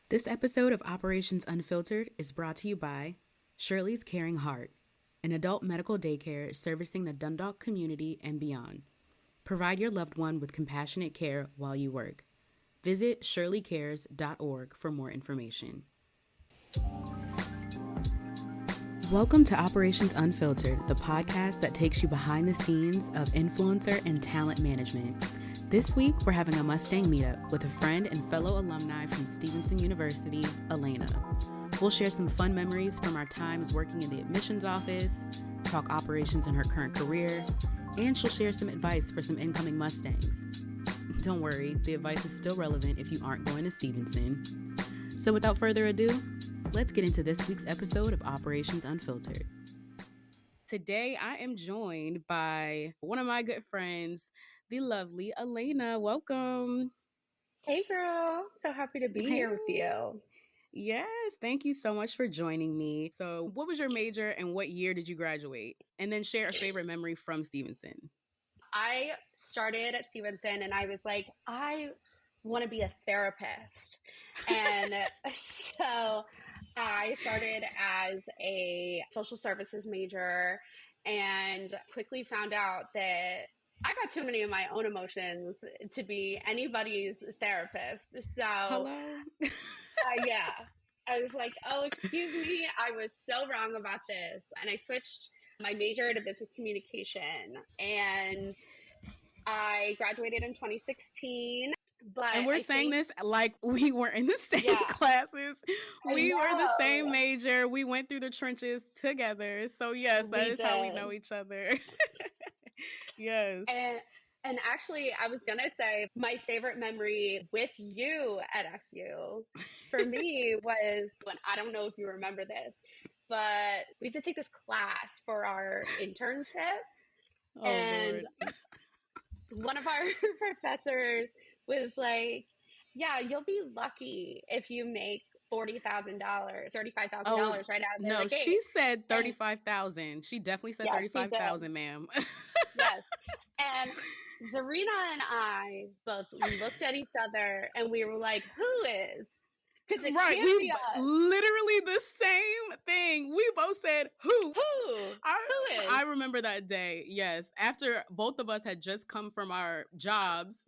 This episode of Operations Unfiltered is brought to you by Shirley's Caring Heart, an adult medical daycare servicing the Dundalk community and beyond. Provide your loved one with compassionate care while you work. Visit shirleycares.org for more information. Welcome to Operations Unfiltered, the podcast that takes you behind the scenes of influencer and talent management. This week, we're having a Mustang Meetup with a friend and fellow alumni from Stevenson University, Alaina. We'll share some fun memories from our times working in the admissions office, talk operations in her current career, and she'll share some advice for some incoming Mustangs. Don't worry, the advice is still relevant if you aren't going to Stevenson. So without further ado, let's get into this week's episode of Operations Unfiltered. Today, I am joined by one of my good friends, the lovely Alaina. Welcome. Hey girl, so happy to be here with you. Yes, thank you so much for joining me. So what was your major and what year did you graduate? And then share a favorite memory from Stevenson. I started at Stevenson and I was like, I want to be a therapist. And so I started as a social services major and quickly found out that I got too many of my own emotions to be anybody's therapist. So Hello. yeah, I was like, oh, excuse me. I was so wrong about this. And I switched my major to business communication and I graduated in 2016. But And we're saying this like we were in the same classes. We were the same major. We went through the trenches together. So yes, that is how we know each other. Yes. And actually, I was going to say my favorite memory with you at SU for me was when, I don't know if you remember this, but we did take this class for our internship. Oh, and Lord. One of our professors was like, yeah, you'll be lucky if you make $40,000, $35,000 right out of the gate. She said 35,000. She definitely said 35,000, ma'am. Yes. And Zuryna and I both looked at each other and we were like, who is? Because it can't be us. Literally the same thing. We both said, who? Who is? I remember that day. Yes. After both of us had just come from our jobs,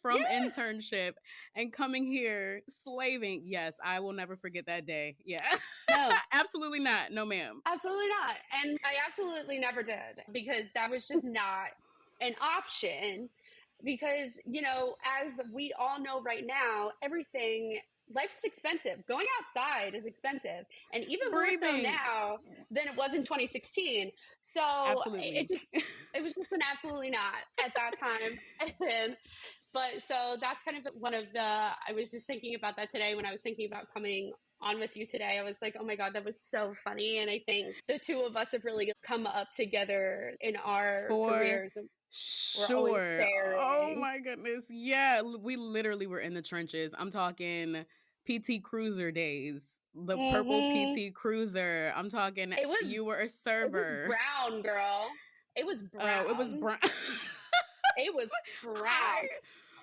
from internship and coming here slaving. Yes, I will never forget that day. Yeah. No. Absolutely not. No, ma'am. Absolutely not. And I absolutely never did because that was just not an option. Because, you know, as we all know right now, life's expensive. Going outside is expensive. And even more so now than it was in 2016. So it was just an absolutely not at that time. But so that's kind of one of I was just thinking about that today when I was thinking about coming on with you today. I was like, oh my God, that was so funny. And I think the two of us have really come up together in our careers. Sure. Oh my goodness. Yeah, we literally were in the trenches. I'm talking PT Cruiser days. The purple PT Cruiser. I'm talking you were a server. It was brown, girl. It was brown. Oh, it was brown. It was brown.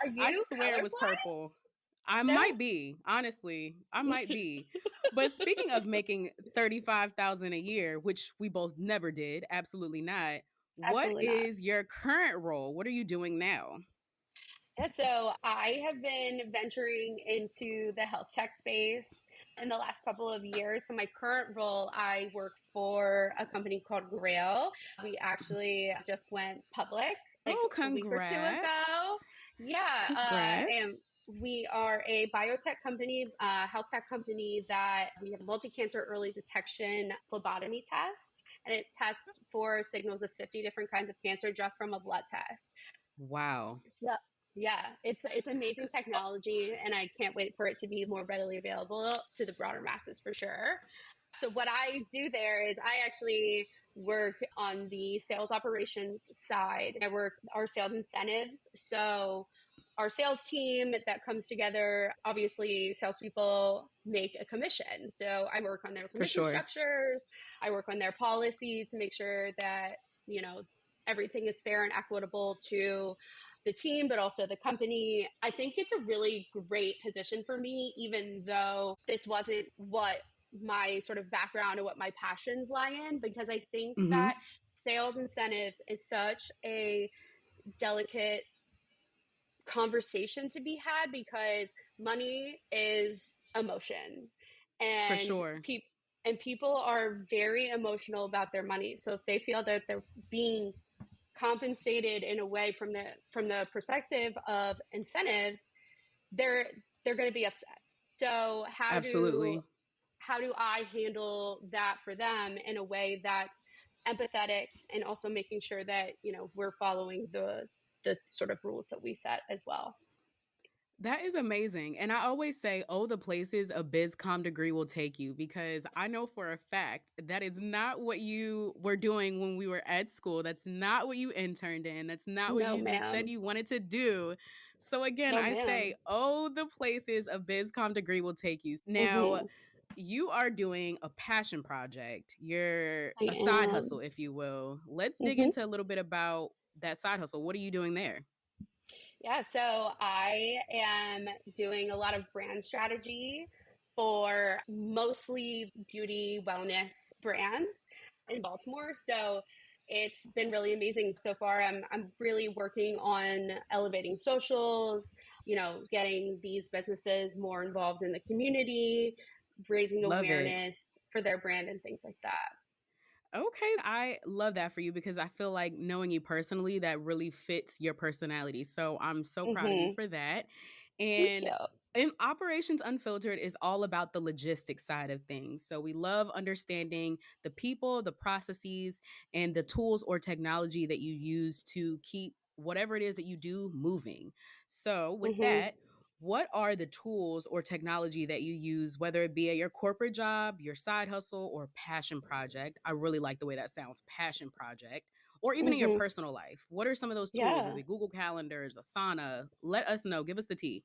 Are you I swear it was purple. I might be, honestly. I might be. But speaking of making $35,000 a year, which we both never did, absolutely not. What is your current role? What are you doing now? Yeah, so I have been venturing into the health tech space in the last couple of years. So my current role, I work for a company called Grail. We actually just went public a week or two ago. Yeah. And we are a biotech company, health tech company that we have a multi-cancer early detection phlebotomy test. And it tests for signals of 50 different kinds of cancer just from a blood test. Wow. So, yeah, it's amazing technology, and I can't wait for it to be more readily available to the broader masses for sure. So what I do there is I actually work on the sales operations side. I work our sales incentives. So our sales team that comes together, obviously salespeople make a commission. So I work on their commission structures. I work on their policy to make sure that, you know, everything is fair and equitable to the team, but also the company. I think it's a really great position for me, even though this wasn't what my sort of background or what my passions lie in, because I think Mm-hmm. that sales incentives is such a delicate conversation to be had because money is emotion, For and sure. people are very emotional about their money. So if they feel that they're being compensated in a way from the perspective of incentives, they're they're going to be upset. So Absolutely. how do I handle that for them in a way that's empathetic, and also making sure that, we're following the sort of rules that we set as well. That is amazing. And I always say, oh, the places a BizCom degree will take you, because I know for a fact that is not what you were doing when we were at school. That's not what you interned in. That's not what No, you even said ma'am. you wanted to do. So again, No, I say, ma'am. oh, the places a BizCom degree will take you. Now, Mm-hmm. you are doing a passion project. You're I a side hustle, am. if you will. Let's dig Mm-hmm. into a little bit about that side hustle. What are you doing there? Yeah, so I am doing a lot of brand strategy for mostly beauty wellness brands in Baltimore. So it's been really amazing so far. I'm really working on elevating socials, getting these businesses more involved in the community, raising Love it. awareness for their brand and things like that. Okay, I love that for you, because I feel like knowing you personally, that really fits your personality. So I'm so proud of you Mm-hmm. for that. Thank And you. in Operations Unfiltered is all about the logistics side of things. So we love understanding the people, the processes, and the tools or technology that you use to keep whatever it is that you do moving. So with Mm-hmm. that, what are the tools or technology that you use, whether it be at your corporate job, your side hustle, or passion project? I really like the way that sounds, passion project, or even in your Mm-hmm. personal life. What are some of those tools? Is Yeah. it Google Calendars, Asana? Let us know. Give us the tea.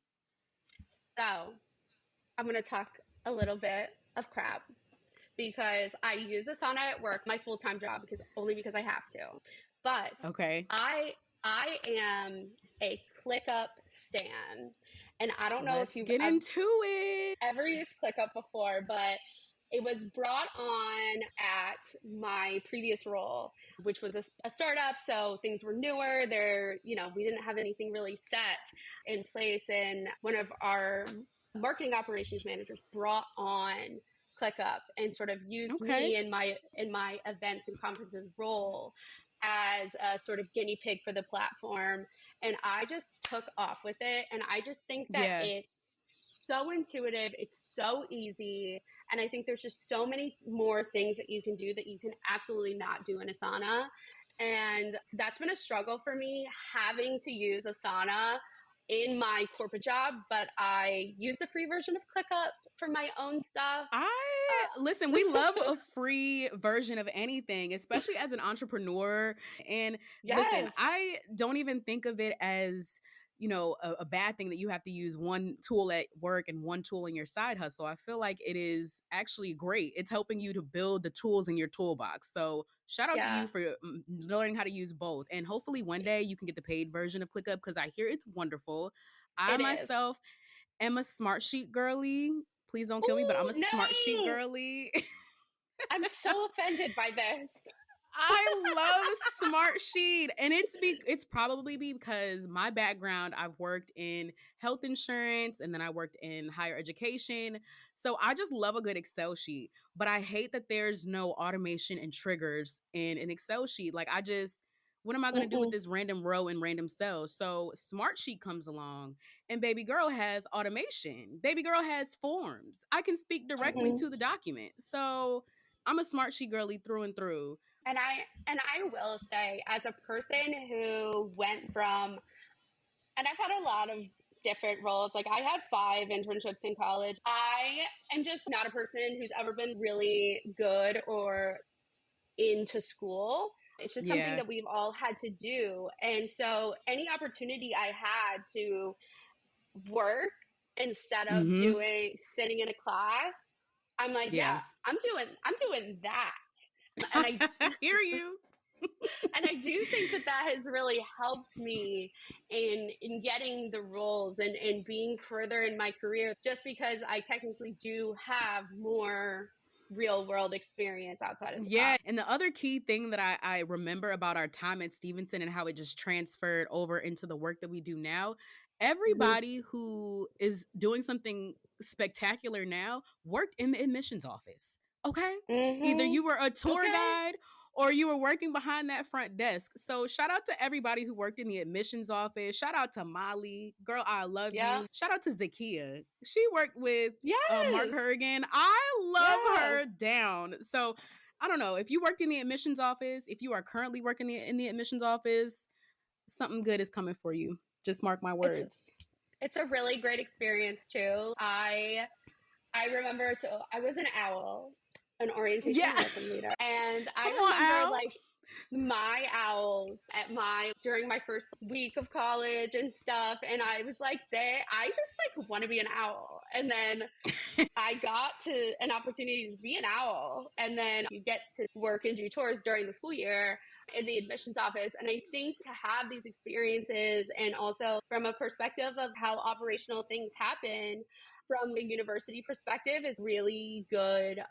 So I'm going to talk a little bit of crap because I use Asana at work, my full time job, because I have to. But Okay, I I am a ClickUp stan, and I don't know if let's you've get into it. ever used ClickUp before, but it was brought on at my previous role, which was a startup. So things were newer. We didn't have anything really set in place. And one of our marketing operations managers brought on ClickUp and sort of used Okay. me in my events and conferences role as a sort of guinea pig for the platform. And I just took off with it. And I just think that Yeah. it's so intuitive, it's so easy, and I think there's just so many more things that you can do that you can absolutely not do in Asana. And so that's been a struggle for me, having to use Asana in my corporate job, but I use the free version of ClickUp for my own stuff. I listen, we love a free version of anything, especially as an entrepreneur. And listen, Yes, I don't even think of it as, a bad thing that you have to use one tool at work and one tool in your side hustle. I feel like it is actually great. It's helping you to build the tools in your toolbox. So shout out to yeah, you for learning how to use both. And hopefully one day you can get the paid version of ClickUp, because I hear it's wonderful. I it is. myself am a smart sheet girly. Please don't kill me, but I'm Oh a smart sheet no, girly. I'm so offended by this. I love Smartsheet, and it's probably because my background, I've worked in health insurance and then I worked in higher education. So I just love a good Excel sheet, but I hate that there's no automation and triggers in an Excel sheet. Like, what am I going to do with Mm-mm, this random row and random cells? So Smartsheet comes along, and baby girl has automation. Baby girl has forms. I can speak directly mm-mm. to the document. So I'm a Smartsheet girly through and through. And I will say, as a person who went from, and I've had a lot of different roles. Like, I had 5 internships in college. I am just not a person who's ever been really good or into school. It's just something Yeah. that we've all had to do. And so any opportunity I had to work instead of Mhm. doing sitting in a class, I'm like, Yeah. yeah, I'm doing that. And I hear you. And I do think that has really helped me in getting the roles and being further in my career, just because I technically do have more real world experience outside of the Yeah. class. And the other key thing that I remember about our time at Stevenson and how it just transferred over into the work that we do now, Mm-hmm. everybody who is doing something spectacular now worked in the admissions office. Okay. Either Mm-hmm. you were a tour Okay. guide or you were working behind that front desk. So shout out to everybody who worked in the admissions office. Shout out to Molly. Girl, I love Yeah. you. Shout out to Zakia. She worked with Mark Yes. Herrigan. I love Yeah. her down. So I don't know if you worked in the admissions office, if you are currently working in the admissions office, something good is coming for you. Just mark my It's words. it's a really great experience too. I remember, so I was an owl, an orientation Yeah. and welcome leader. And I Come on, remember Al. like my owls during my first week of college and stuff. And I was like, I just like want to be an owl. And then I got to an opportunity to be an owl. And then you get to work and do tours during the school year in the admissions office. And I think to have these experiences, and also from a perspective of how operational things happen from a university perspective, is really good,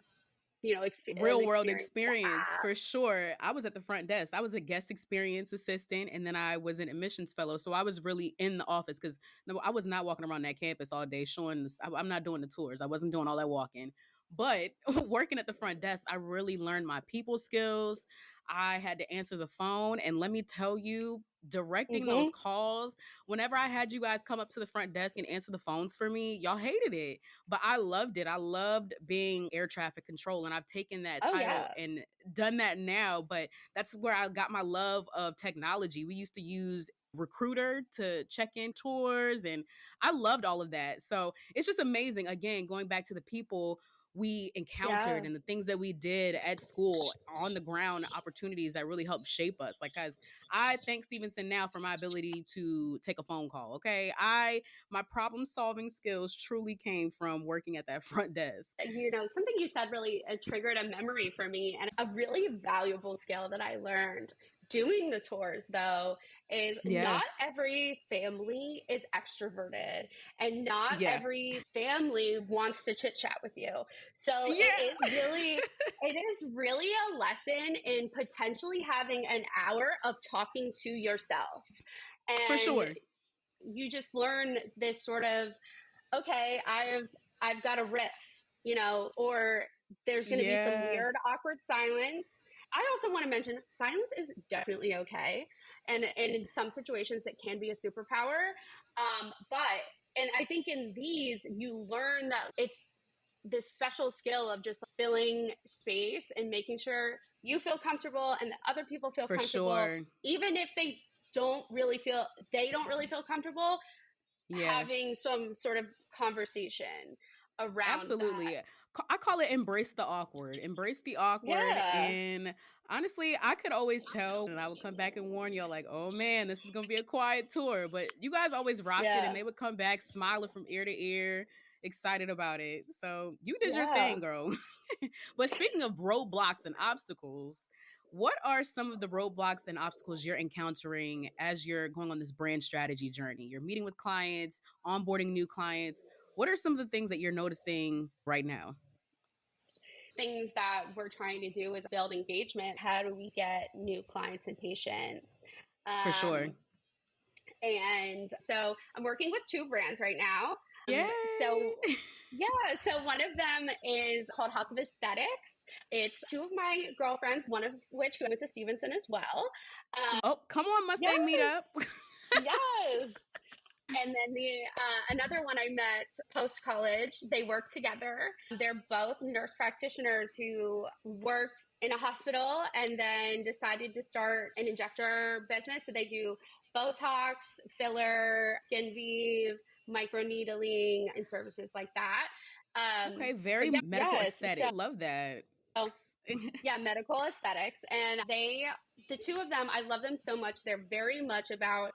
an Real world experience to experience have. for sure. I was at the front desk. I was a guest experience assistant, and then I was an admissions fellow. So I was really in the office because no, I was not walking around that campus all day showing this. I'm not doing the tours. I wasn't doing all that walking. But working at the front desk, I really learned my people skills. I had to answer the phone. And let me tell you, directing those Mm-hmm. calls, whenever I had you guys come up to the front desk and answer the phones for me, y'all hated it. But I loved it. I loved being air traffic control. And I've taken that Oh, title yeah. and done that now. But that's where I got my love of technology. We used to use Recruiter to check in tours, and I loved all of that. So it's just amazing. Again, going back to the people we Yeah. encountered and the things that we did at school on the ground, opportunities that really helped shape us. Like, guys, I thank Stevenson now for my ability to take a phone call. Okay. My problem solving skills truly came from working at that front desk. Something you said really triggered a memory for me, and a really valuable skill that I learned doing the tours, though, is Yeah. not every family is extroverted, and not Yeah. every family wants to chit chat with you. So Yeah. it is really a lesson in potentially having an hour of talking to yourself. For And sure. you just learn this sort of, okay, I've got a riff, or there's going to be some Yeah. weird, awkward silence. I also want to mention silence is definitely okay, and in some situations it can be a superpower. And I think in these you learn that it's this special skill of just filling space and making sure you feel comfortable and that other people feel For comfortable, sure. even if they don't really feel comfortable, Yeah. having some sort of conversation around that. Absolutely. I call it embrace the awkward. Embrace the awkward. Yeah. And honestly, I could always tell, and I would come back and warn y'all, like, oh man, this is going to be a quiet tour. But you guys always rocked it, and Yeah. they would come back smiling from ear to ear, excited about it. So you did your Yeah. thing, girl. But speaking of roadblocks and obstacles, what are some of the roadblocks and obstacles you're encountering as you're going on this brand strategy journey? You're meeting with clients, onboarding new clients. What are some of the things that you're noticing right now? Things that we're trying to do is build engagement. How do we get new clients and patients? For sure. Um, and so I'm working with two brands right now. Yay! So yeah, so one of them is called House of Aesthetics. It's two of my girlfriends, one of which went to Stevenson as well. Oh, come on, Mustang Meetup. Yes, yes. And then another one I met post college. They work together. They're both nurse practitioners who worked in a hospital and then decided to start an injector business. So they do Botox, filler, skin weave, microneedling, and services like that. Okay, But very yeah, medical yes. aesthetic. Love that. So yeah, medical aesthetics. And the two of them, I love them so much. They're very much about,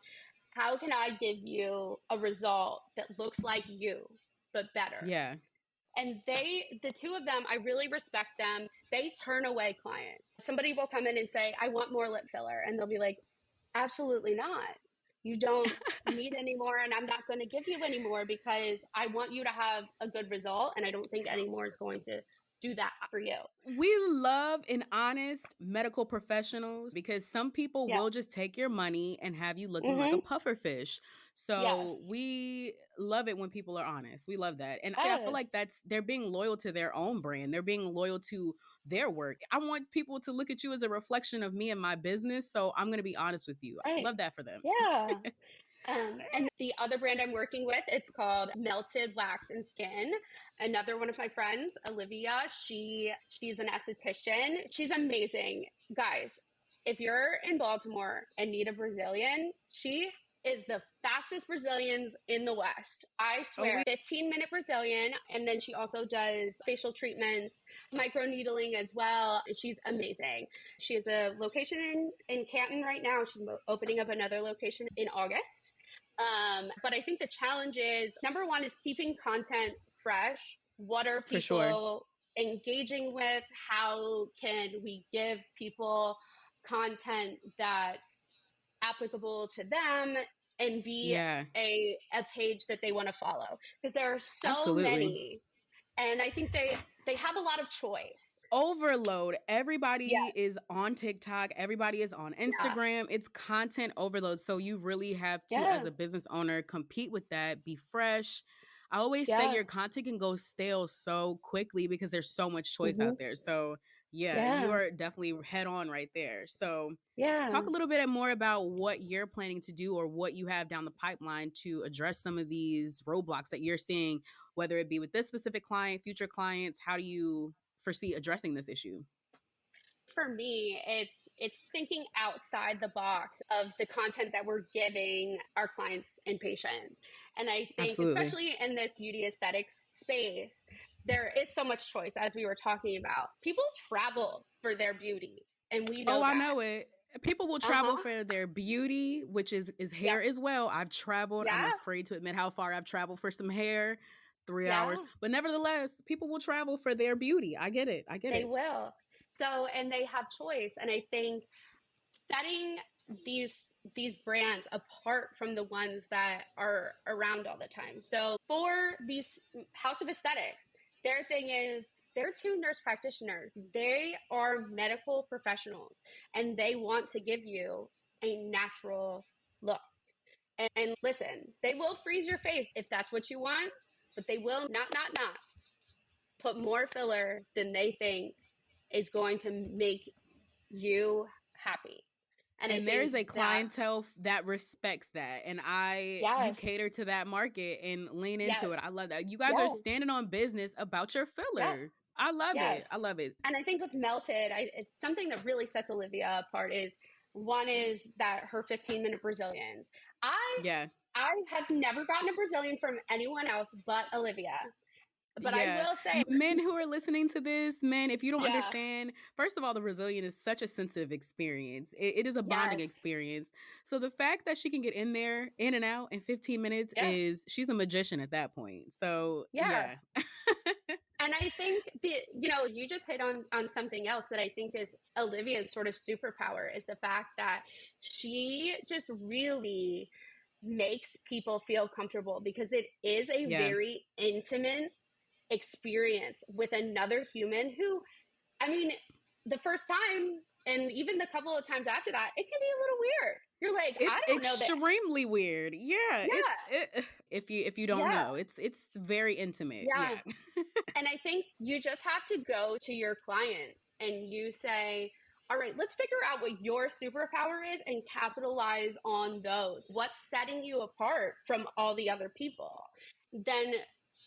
how can I give you a result that looks like you, but better? Yeah. And the two of them, I really respect them. They turn away clients. Somebody will come in and say, I want more lip filler. And they'll be like, absolutely not. You don't need any more, and I'm not going to give you any more because I want you to have a good result. And I don't think any more is going to do that for you. We love and honest medical professionals because some people Yeah. will just take your money and have you looking like a Mm-hmm. puffer fish. So Yes. we love it when people are honest. We love that. And I feel like Yes. they're being loyal to their own brand. They're being loyal to their work. I want people to look at you as a reflection of me and my business. So I'm going to be honest with you. I Right. love that for them. Yeah. And the other brand I'm working with, it's called Melted Wax and Skin. Another one of my friends, Olivia, she's an esthetician. She's amazing. Guys, if you're in Baltimore and need a Brazilian, she is the fastest Brazilians in the West. I swear, 15-minute Brazilian. And then she also does facial treatments, micro needling as well. She's amazing. She has a location in Canton right now. She's opening up another location in August. But I think the challenge is, number one is keeping content fresh. What are people engaging with? How can we give people content that's applicable to them and be a page that they want to follow? Because there are so many. And I think they have a lot of choice. Overload. Everybody is on TikTok. Everybody is on Instagram. It's content overload. So you really have to, as a business owner, compete with that, be fresh. I always say your content can go stale so quickly because there's so much choice out there. So you are definitely head on right there. So talk a little bit more about what you're planning to do or what you have down the pipeline to address some of these roadblocks that you're seeing, whether it be with this specific client, future clients. How do you foresee addressing this issue? For me, it's thinking outside the box of the content that we're giving our clients and patients. And I think, especially in this beauty aesthetics space, there is so much choice, as we were talking about. People travel for their beauty, and we know that. I know it. People will travel for their beauty, which is hair as well. I've traveled. I'm afraid to admit how far I've traveled for some hair, 3 hours. But nevertheless, people will travel for their beauty. I get it. They will. So, and they have choice. And I think setting these brands apart from the ones that are around all the time. So for these House of Aesthetics, their thing is they're two nurse practitioners. They are medical professionals, and they want to give you a natural look. And listen, they will freeze your face if that's what you want, but they will not put more filler than they think is going to make you happy. And there is a clientele that respects that. And you cater to that market and lean into it. I love that. You guys are standing on business about your filler. I love it. I love it. And I think with Melted, it's something that really sets Olivia apart is one is that her 15-minute Brazilians. I have never gotten a Brazilian from anyone else but Olivia. But I will say, men who are listening to this, if you don't understand, first of all, the Brazilian is such a sensitive experience. It is a bonding experience. So the fact that she can get in there, in and out in 15 minutes she's a magician at that point. So And I think you just hit on something else that I think is Olivia's sort of superpower is the fact that she just really makes people feel comfortable because it is a very intimate experience with another human who, I mean, the first time and even the couple of times after that, it can be a little weird. You're like, I don't know that. It's extremely weird. If you don't know, it's very intimate. And I think you just have to go to your clients and you say, all right, let's figure out what your superpower is and capitalize on those. What's setting you apart from all the other people? Then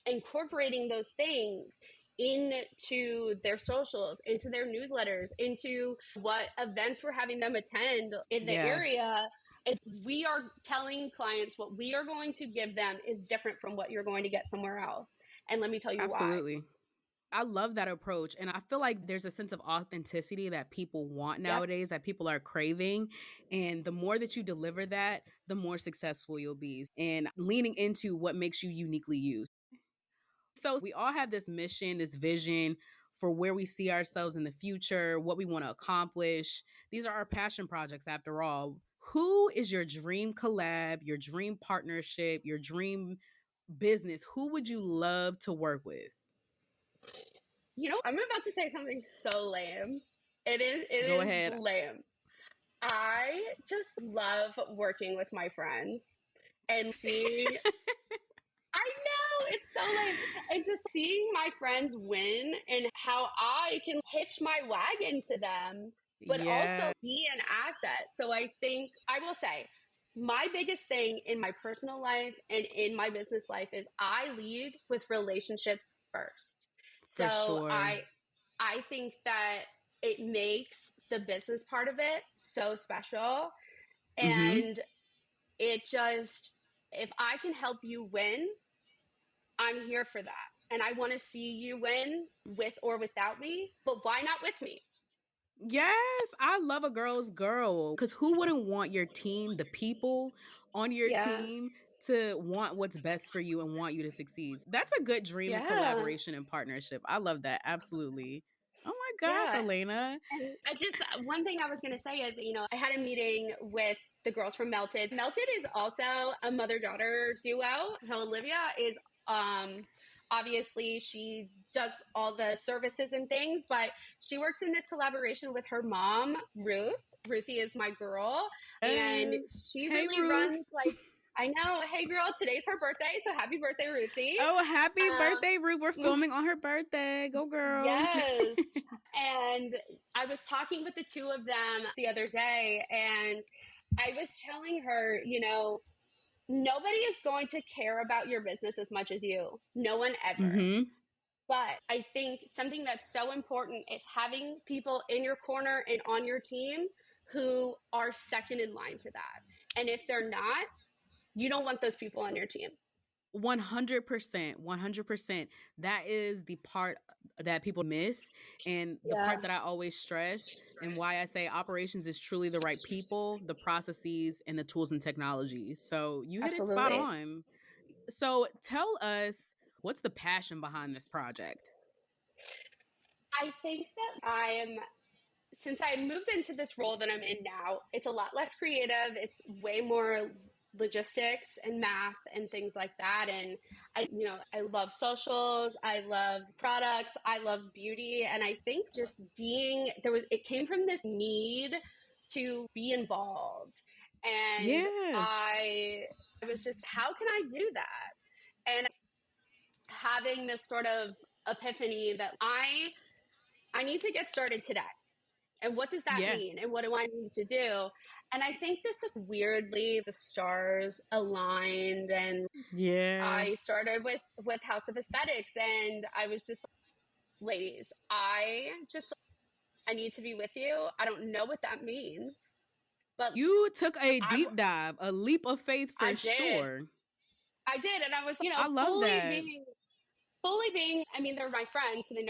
incorporating those things into their socials, into their newsletters, into what events we're having them attend in the area. We are telling clients what we are going to give them is different from what you're going to get somewhere else. And let me tell you why. I love that approach. And I feel like there's a sense of authenticity that people want nowadays, that people are craving. And the more that you deliver that, the more successful you'll be. And leaning into what makes you uniquely you. So we all have this mission, this vision for where we see ourselves in the future, what we want to accomplish. These are our passion projects after all. Who is your dream collab, your dream partnership, your dream business? Who would you love to work with? I'm about to say something so lame. It Go is ahead. lame. I just love working with my friends and seeing I know, it's so lame. And just seeing my friends win and how I can hitch my wagon to them, but also Yeah, be an asset. So I think I will say my biggest thing in my personal life and in my business life is I lead with relationships first. for So sure. I think that it makes the business part of it so special. Mm-hmm. And it just, if I can help you win, I'm here for that. And I want to see you win with or without me, but why not with me? Yes, I love a girl's girl. Because who wouldn't want your team, the people on your Yeah. team, to want what's best for you and want you to succeed? That's a good dream Yeah. collaboration and partnership. I love that. Absolutely. Oh my gosh, Yeah. Alaina. And one thing I was going to say is, I had a meeting with the girls from Melted. Melted is also a mother daughter duo. So Olivia is, obviously, she does all the services and things, but she works in this collaboration with her mom, Ruth. Ruthie is my girl. And Yes. she Hey, really Ruth. runs like, I know, hey girl, today's her birthday. So happy birthday, Ruthie. Oh, happy Um, birthday, Ruth. We're filming on her birthday. Go, girl. yes. And I was talking with the two of them the other day, and I was telling her, nobody is going to care about your business as much as you. No one ever. Mm-hmm. But I think something that's so important is having people in your corner and on your team who are second in line to that. And if they're not, you don't want those people on your team. 100%. 100%. That is the part that people miss. And the Yeah, part that I always stress, and why I say operations is truly the right people, the processes, and the tools and technologies. So you hit it spot absolutely. on. So tell us, what's the passion behind this project? I think that since I moved into this role that I'm in now, it's a lot less creative. It's way more logistics and math and things like that. And I love socials. I love products. I love beauty. And I think just it came from this need to be involved. And Yeah. I was just, how can I do that? And having this sort of epiphany that I need to get started today. And what does that Yeah. mean? And what do I need to do? And I think this just weirdly the stars aligned, and Yeah. I started with House of Aesthetics, and I was just like, ladies, I need to be with you. I don't know what that means, but You took a I deep dive, a leap of faith I for did. sure. I did, and I was, I love that. fully being, I mean, they're my friends, so they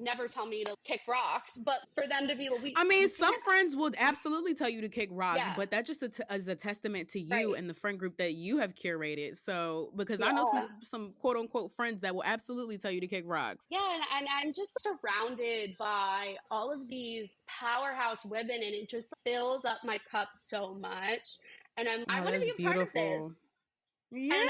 never tell me to kick rocks, but for them to be like, I mean, we some can't, friends would absolutely tell you to kick rocks, yeah, but that just is a testament to you right, and the friend group that you have curated. So, because I know yeah. some quote unquote friends that will absolutely tell you to kick rocks. Yeah, and I'm just surrounded by all of these powerhouse women, and it just fills up my cup so much. And I Oh, want to that's be a part of beautiful. this. Yes.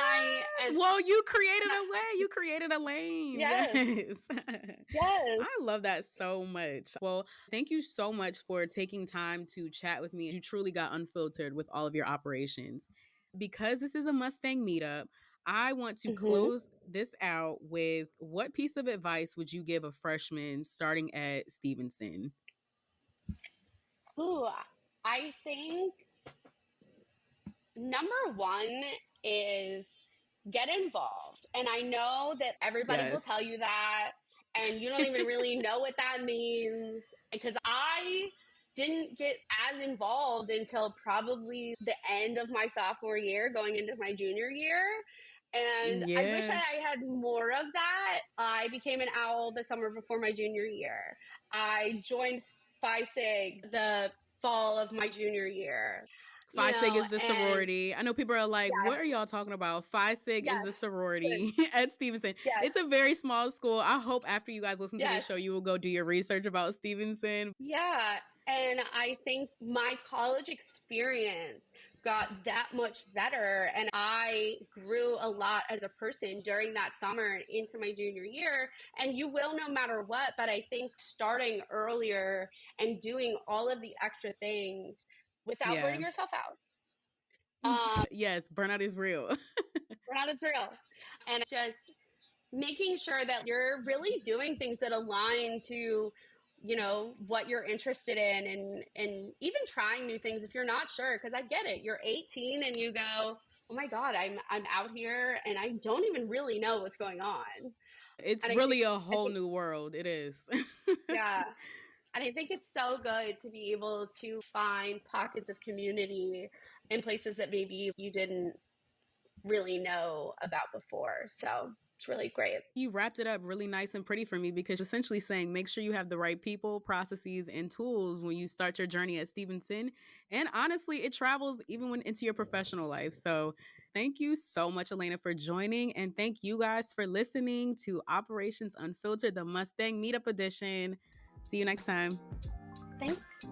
And Well, you created a way. You created a lane. yes, Yes. I yes. love that so much. Well, thank you so much for taking time to chat with me. You truly got unfiltered with all of your operations. Because this is a Mustang meetup, I want to Hmm. close this out with, what piece of advice would you give a freshman starting at Stevenson? Ooh, I think number one is get involved. And I know that everybody will tell Yes. you that, and you don't even really know what that means. Because I didn't get as involved until probably the end of my sophomore year, going into my junior year. And I wish Yeah. I had more of that. I became an owl the summer before my junior year. I joined Phi Sig the fall of my junior year. you Phi Sig know, is the and sorority. I know people are like, what are yes, y'all talking about? Phi Sig is the yes, sorority at Stevenson. It's a yes, very small school. I hope after you guys listen to this show, yes. you will go do your research about Stevenson. Yeah. And I think my college experience got that much better. And I grew a lot as a person during that summer and into my junior year. And you will no matter what. But I think starting earlier and doing all of the extra things without Yeah. burning yourself out. Yes, burnout is real. Burnout is real. And just making sure that you're really doing things that align to what you're interested in, and even trying new things if you're not sure, because I get it, you're 18 and you go, oh my god, I'm out here and I don't even really know what's going on. It's And really a I whole think new world. It is. yeah, and I think it's so good to be able to find pockets of community in places that maybe you didn't really know about before, so it's really great. You wrapped it up really nice and pretty for me, because essentially saying make sure you have the right people, processes, and tools when you start your journey at Stevenson. And honestly, it travels even when into your professional life. So thank you so much, Alaina, for joining. And thank you guys for listening to Operations Unfiltered, the Mustang Meetup edition. See you next time. Thanks.